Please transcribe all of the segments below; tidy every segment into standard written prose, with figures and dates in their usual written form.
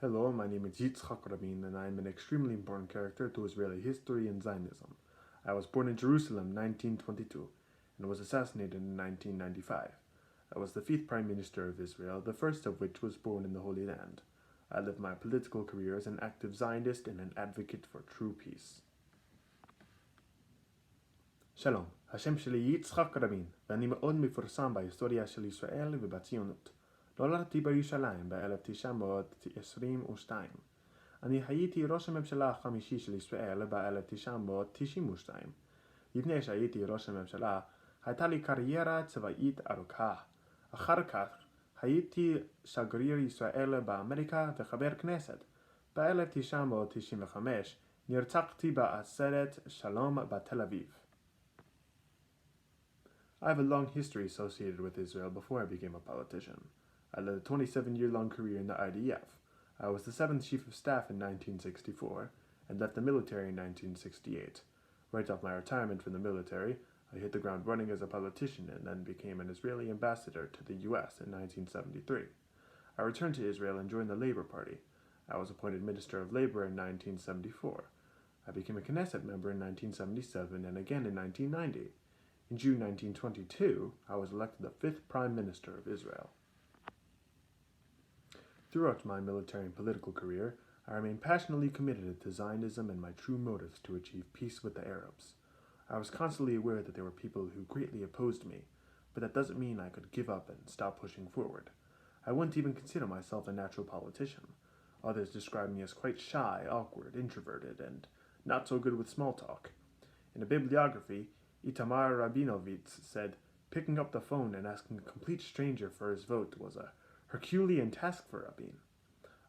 Hello, my name is Yitzchak Rabin, and I am an extremely important character to Israeli history and Zionism. I was born in Jerusalem in 1922 and was assassinated in 1995. I was the 5th Prime Minister of Israel, the first of which was born in the Holy Land. I lived my political career as an active Zionist and an advocate for true peace. שלום, השם שלי יצחק רבין, ואני מאוד מפורסם בהיסטוריה של ישראל ובציונות. נולדתי בירושלים ב-1922. אני הייתי ראש הממשלה החמישי של ישראל ב-1992. לפני שהייתי ראש הממשלה, הייתה לי קריירה צבאית ארוכה. אחר כך הייתי שגריר ישראל באמריקה וחבר כנסת. ב-1995 נרצחתי בעצרת שלום בתל אביב. I have a long history associated with Israel before I became a politician. I led a 27-year-long career in the IDF. I was the 7th Chief of Staff in 1964 and left the military in 1968. Right off my retirement from the military, I hit the ground running as a politician and then became an Israeli ambassador to the US in 1973. I returned to Israel and joined the Labor Party. I was appointed Minister of Labor in 1974. I became a Knesset member in 1977 and again in 1990. In June 1922, I was elected the 5th Prime Minister of Israel. Throughout my military and political career, I remained passionately committed to Zionism and my true motives to achieve peace with the Arabs. I was constantly aware that there were people who greatly opposed me, but that doesn't mean I could give up and stop pushing forward. I wouldn't even consider myself a natural politician. Others describe me as quite shy, awkward, introverted, and not so good with small talk. In a bibliography, Itamar Rabinovitz said, picking up the phone and asking a complete stranger for his vote was a Herculean task for Rabin.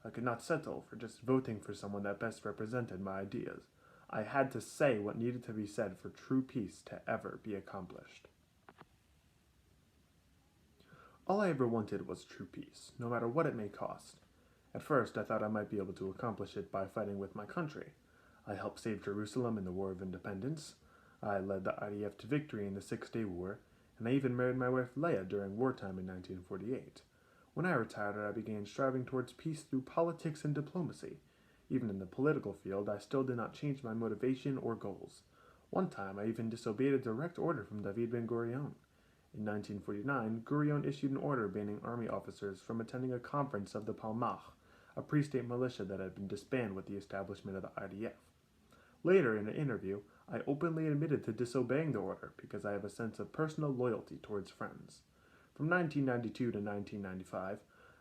I could not settle for just voting for someone that best represented my ideas. I had to say what needed to be said for true peace to ever be accomplished. All I ever wanted was true peace, no matter what it may cost. At first, I thought I might be able to accomplish it by fighting with my country. I helped save Jerusalem in the War of Independence. I led the IDF to victory in the Six-Day War, and I even married my wife Leah during wartime in 1948. When I retired, I began striving towards peace through politics and diplomacy. Even in the political field, I still did not change my motivation or goals. One time, I even disobeyed a direct order from David Ben-Gurion. In 1949, Gurion issued an order banning army officers from attending a conference of the Palmach, a pre-state militia that had been disbanded with the establishment of the IDF. Later, in an interview, I openly admitted to disobeying the order because I have a sense of personal loyalty towards friends. From 1992 to 1995,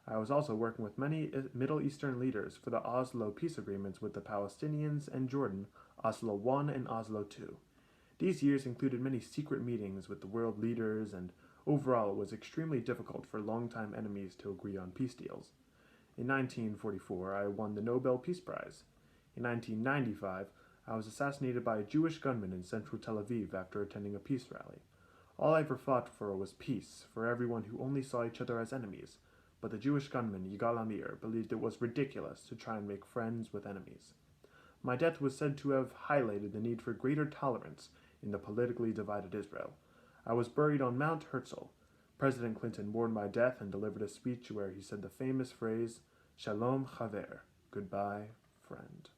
I was also working with many Middle Eastern leaders for the Oslo peace agreements with the Palestinians and Jordan, Oslo I and Oslo II. These years included many secret meetings with the world leaders, and overall it was extremely difficult for longtime enemies to agree on peace deals. In 1944, I won the Nobel Peace Prize. In 1995, I was assassinated by a Jewish gunman in central Tel Aviv after attending a peace rally. All I ever fought for was peace, for everyone who only saw each other as enemies, but the Jewish gunman Yigal Amir believed it was ridiculous to try and make friends with enemies. My death was said to have highlighted the need for greater tolerance in the politically divided Israel. I was buried on Mount Herzl. President Clinton mourned my death and delivered a speech where he said the famous phrase, Shalom Chaver, goodbye, friend.